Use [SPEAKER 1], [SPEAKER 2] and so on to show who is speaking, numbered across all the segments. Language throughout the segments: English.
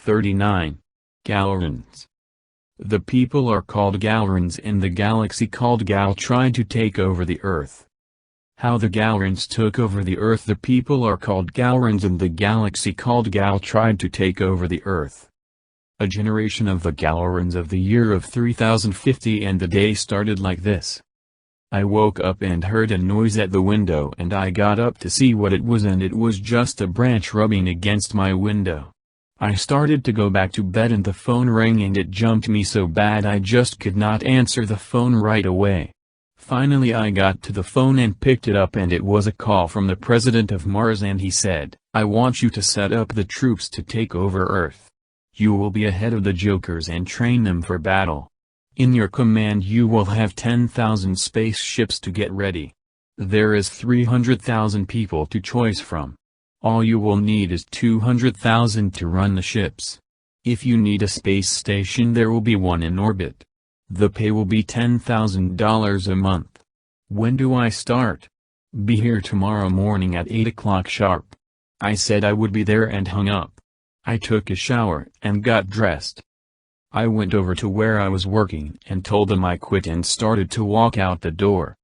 [SPEAKER 1] 39. Galrons. The people are called Galrons and the galaxy called Gal tried to take over the Earth. How the Galrons took over the Earth. The people are called Galrons and the galaxy called Gal tried to take over the Earth. A generation of the Galrons of the year of 3050, and the day started like this. I woke up and heard a noise at the window and I got up to see what it was, and it was just a branch rubbing against my window. I started to go back to bed and the phone rang and it jumped me so bad I just could not answer the phone right away. Finally I got to the phone and picked it up, and it was a call from the president of Mars, and he said, "I want you to set up the troops to take over Earth. You will be ahead of the Jokers and train them for battle. In your command you will have 10,000 spaceships to get ready. There is 300,000 people to choose from. All you will need is 200,000 to run the ships. If you need a space station, there will be one in orbit. The pay will be $10,000 a month. When do I start?" "Be here tomorrow morning at 8 o'clock sharp." I said I would be there and hung up. I took a shower and got dressed. I went over to where I was working and told them I quit and started to walk out the door.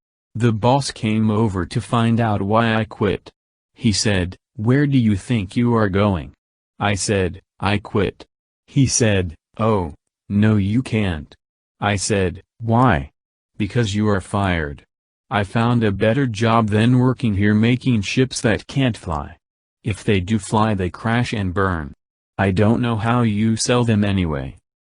[SPEAKER 1] The boss came over to find out why I quit. He said, "Where do you think you are going?" I said, "I quit." He said, "Oh, no you can't." I said, "Why?" "Because you are fired. I found a better job than working here making ships that can't fly. If they do fly they crash and burn. I don't know how you sell them anyway.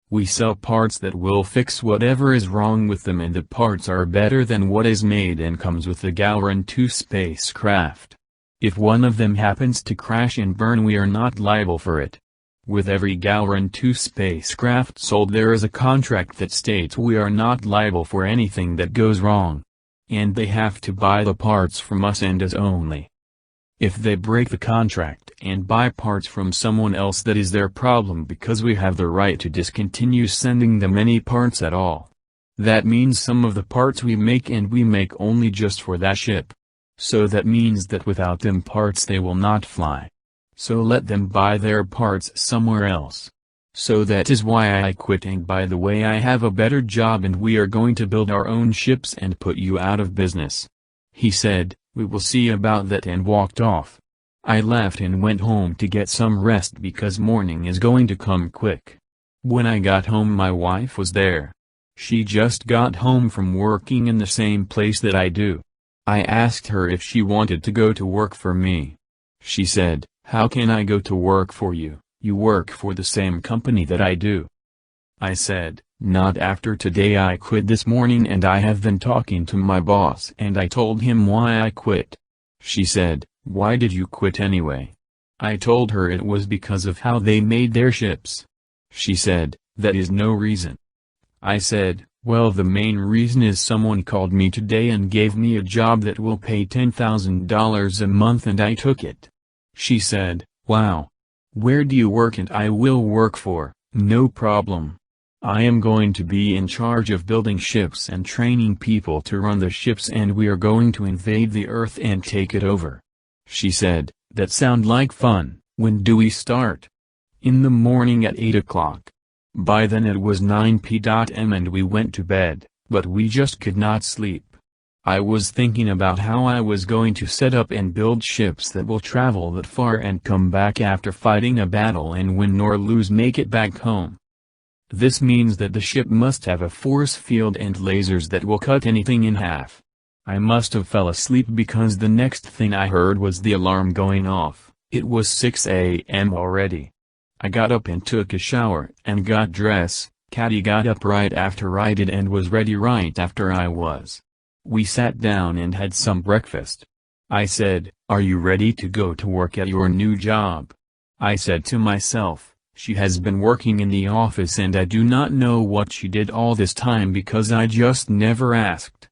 [SPEAKER 1] We sell parts that will fix whatever is wrong with them, and the parts are better than what is made and comes with the Galron 2 spacecraft. If one of them happens to crash and burn, we are not liable for it. With every Galron 2 spacecraft sold there is a contract that states we are not liable for anything that goes wrong. And they have to buy the parts from us and us only. If they break the contract and buy parts from someone else, that is their problem, because we have the right to discontinue sending them any parts at all. That means some of the parts we make, and we make only just for that ship. So that means that without them parts they will not fly. So let them buy their parts somewhere else. So that is why I quit, and by the way I have a better job and we are going to build our own ships and put you out of business." He said, "We will see about that," and walked off. I left and went home to get some rest because morning is going to come quick. When I got home my wife was there. She just got home from working in the same place that I do. I asked her if she wanted to go to work for me. She said, "How can I go to work for you? You work for the same company that I do." I said, "Not after today. I quit this morning and I have been talking to my boss and I told him why I quit." She said, "Why did you quit anyway?" I told her it was because of how they made their ships. She said, "That is no reason." I said, "Well, the main reason is someone called me today and gave me a job that will pay $10,000 a month and I took it." She said, "Wow. Where do you work?" And I will work for, no problem. I am going to be in charge of building ships and training people to run the ships, and we are going to invade the Earth and take it over. She said, "That sound like fun. When do we start?" "In the morning at 8 o'clock. By then it was 9 p.m. and we went to bed, but we just could not sleep. I was thinking about how I was going to set up and build ships that will travel that far and come back after fighting a battle, and win or lose make it back home. This means that the ship must have a force field and lasers that will cut anything in half." I must have fell asleep because the next thing I heard was the alarm going off. It was 6 a.m. already. I got up and took a shower and got dressed. Caddy got up right after I did and was ready right after I was. We sat down and had some breakfast. I said, "Are you ready to go to work at your new job?" I said to myself, "She has been working in the office and I do not know what she did all this time because I just never asked."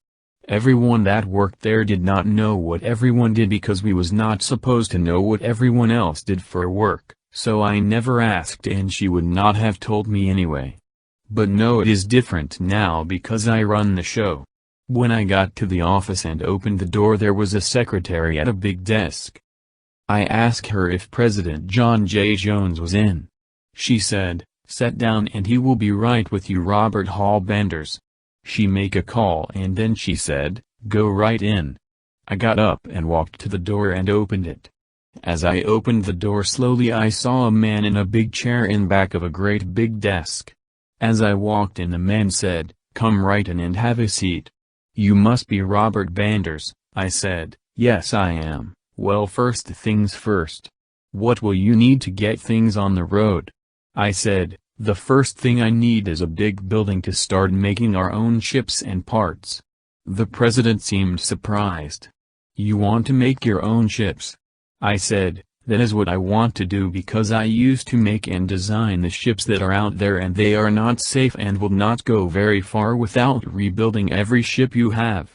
[SPEAKER 1] Everyone that worked there did not know what everyone did because we was not supposed to know what everyone else did for work, so I never asked and she would not have told me anyway. But no, it is different now because I run the show. When I got to the office and opened the door, there was a secretary at a big desk. I asked her if President John J. Jones was in. She said, "Sit down and he will be right with you, Robert Hall Benders." She make a call and then she said, "Go right in." I got up and walked to the door and opened it. As I opened the door slowly I saw a man in a big chair in back of a great big desk. As I walked in the man said, "Come right in and have a seat." "You must be Robert Benders," I said. "Yes I am." "Well, first things first. What will you need to get things on the road?" I said, "The first thing I need is a big building to start making our own ships and parts." The president seemed surprised. "You want to make your own ships?" I said, "That is what I want to do because I used to make and design the ships that are out there and they are not safe and will not go very far without rebuilding every ship you have."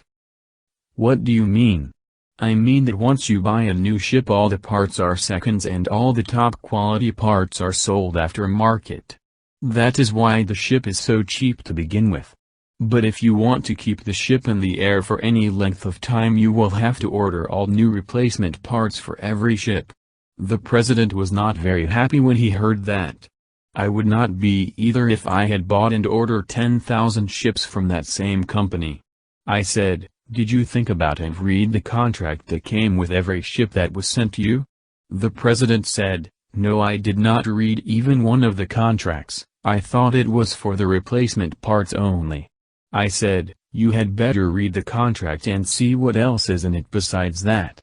[SPEAKER 1] "What do you mean?" "I mean that once you buy a new ship all the parts are seconds and all the top quality parts are sold aftermarket. That is why the ship is so cheap to begin with. But if you want to keep the ship in the air for any length of time you will have to order all new replacement parts for every ship." The president was not very happy when he heard that. I would not be either if I had bought and ordered 10,000 ships from that same company. I said, "Did you think about and read the contract that came with every ship that was sent to you?" The president said, "No, I did not read even one of the contracts. I thought it was for the replacement parts only." I said, "You had better read the contract and see what else is in it besides that."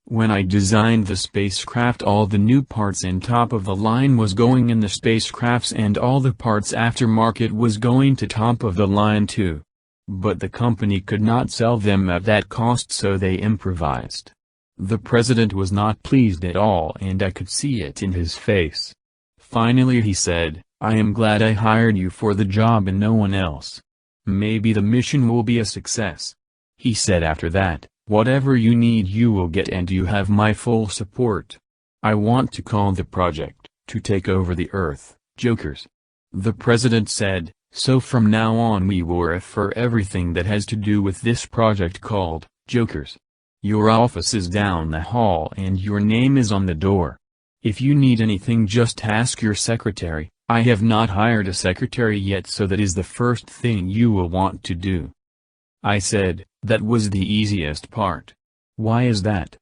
[SPEAKER 1] When I designed the spacecraft all the new parts and top of the line was going in the spacecrafts and all the parts aftermarket was going to top of the line too. But the company could not sell them at that cost so they improvised. The president was not pleased at all and I could see it in his face. Finally he said, "I am glad I hired you for the job and no one else. Maybe the mission will be a success." He said after that, "Whatever you need you will get and you have my full support. I want to call the project, to take over the Earth, Jokers." The president said, "So from now on we will refer everything that has to do with this project called, Jokers. Your office is down the hall and your name is on the door. If you need anything just ask your secretary. I have not hired a secretary yet so that is the first thing you will want to do." I said, "That was the easiest part." "Why is that?"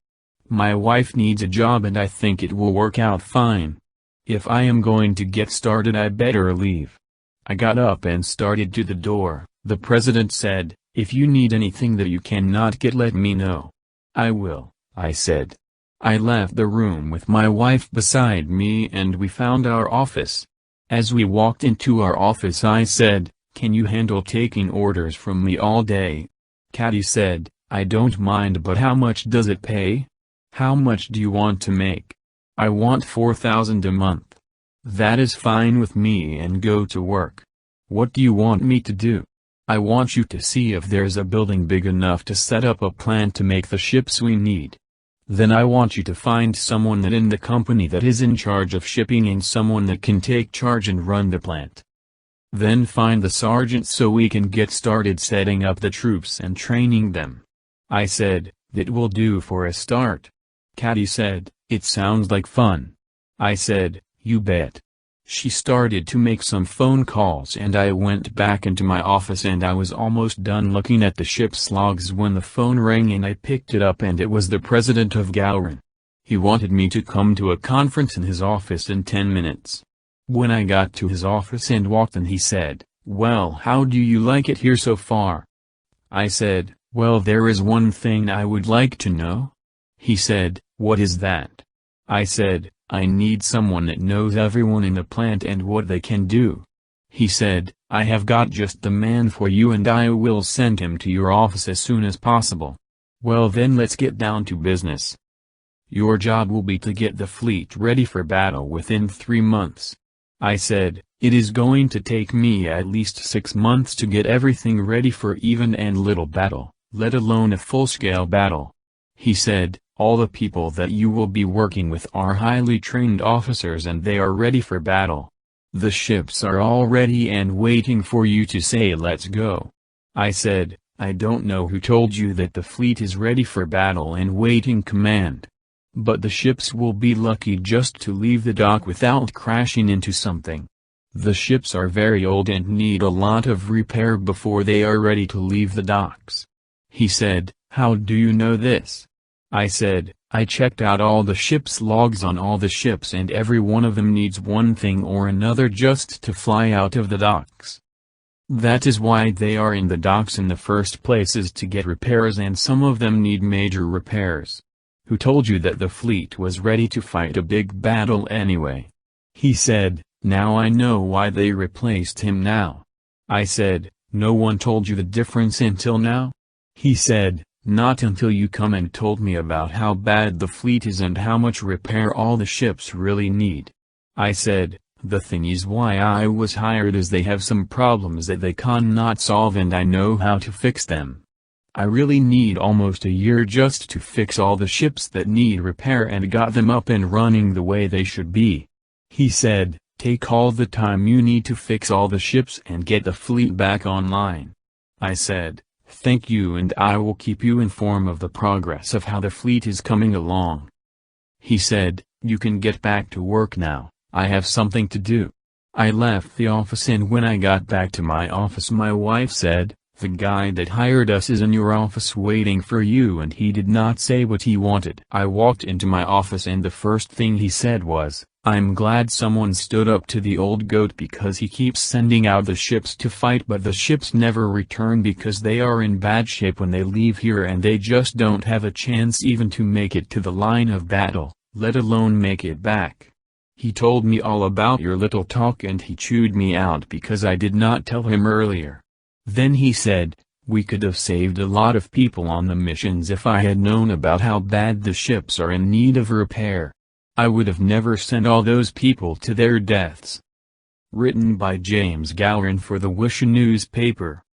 [SPEAKER 1] "My wife needs a job and I think it will work out fine. If I am going to get started I better leave." I got up and started to the door. The president said, "If you need anything that you cannot get let me know." "I will," I said. I left the room with my wife beside me and we found our office. As we walked into our office I said, "Can you handle taking orders from me all day?" Caddy said, "I don't mind, but how much does it pay? How much do you want to make?" "I want 4,000 a month." "That is fine with me and go to work." "What do you want me to do?" "I want you to see if there's a building big enough to set up a plant to make the ships we need. Then I want you to find someone that in the company that is in charge of shipping and someone that can take charge and run the plant. Then find the sergeant so we can get started setting up the troops and training them." I said, "That will do for a start." Caddy said, "It sounds like fun." I said, "You bet." She started to make some phone calls and I went back into my office and I was almost done looking at the ship's logs when the phone rang and I picked it up and it was the president of Galron. He wanted me to come to a conference in his office in 10 minutes. When I got to his office and walked in he said, "Well, how do you like it here so far?" I said, "Well, there is one thing I would like to know." He said, "What is that?" I said, "I need someone that knows everyone in the plant and what they can do." He said, "I have got just the man for you and I will send him to your office as soon as possible." "Well then let's get down to business. Your job will be to get the fleet ready for battle within 3 months. I said, "It is going to take me at least 6 months to get everything ready for even and little battle, let alone a full-scale battle." He said, "All the people that you will be working with are highly trained officers and they are ready for battle. The ships are all ready and waiting for you to say let's go." I said, "I don't know who told you that the fleet is ready for battle and waiting command." But the ships will be lucky just to leave the dock without crashing into something. The ships are very old and need a lot of repair before they are ready to leave the docks. He said, "How do you know this?" I said, "I checked out all the ship's logs on all the ships and every one of them needs one thing or another just to fly out of the docks. That is why they are in the docks in the first place, is to get repairs, and some of them need major repairs." "Who told you that the fleet was ready to fight a big battle anyway?" He said, "Now I know why they replaced him now." I said, "No one told you the difference until now?" He said, "Not until you come and told me about how bad the fleet is and how much repair all the ships really need." I said, "The thing is why I was hired is they have some problems that they cannot solve and I know how to fix them. I really need almost a year just to fix all the ships that need repair and got them up and running the way they should be." He said, "Take all the time you need to fix all the ships and get the fleet back online." I said, "Thank you, and I will keep you informed of the progress of how the fleet is coming along." He said, "You can get back to work now, I have something to do." I left the office, and when I got back to my office my wife said, "The guy that hired us is in your office waiting for you, and he did not say what he wanted." I walked into my office and the first thing he said was, "I'm glad someone stood up to the old goat because he keeps sending out the ships to fight but the ships never return because they are in bad shape when they leave here and they just don't have a chance even to make it to the line of battle, let alone make it back. He told me all about your little talk and he chewed me out because I did not tell him earlier. Then he said, we could have saved a lot of people on the missions if I had known about how bad the ships are in need of repair. I would have never sent all those people to their deaths." Written by James Galron for the Wisha newspaper.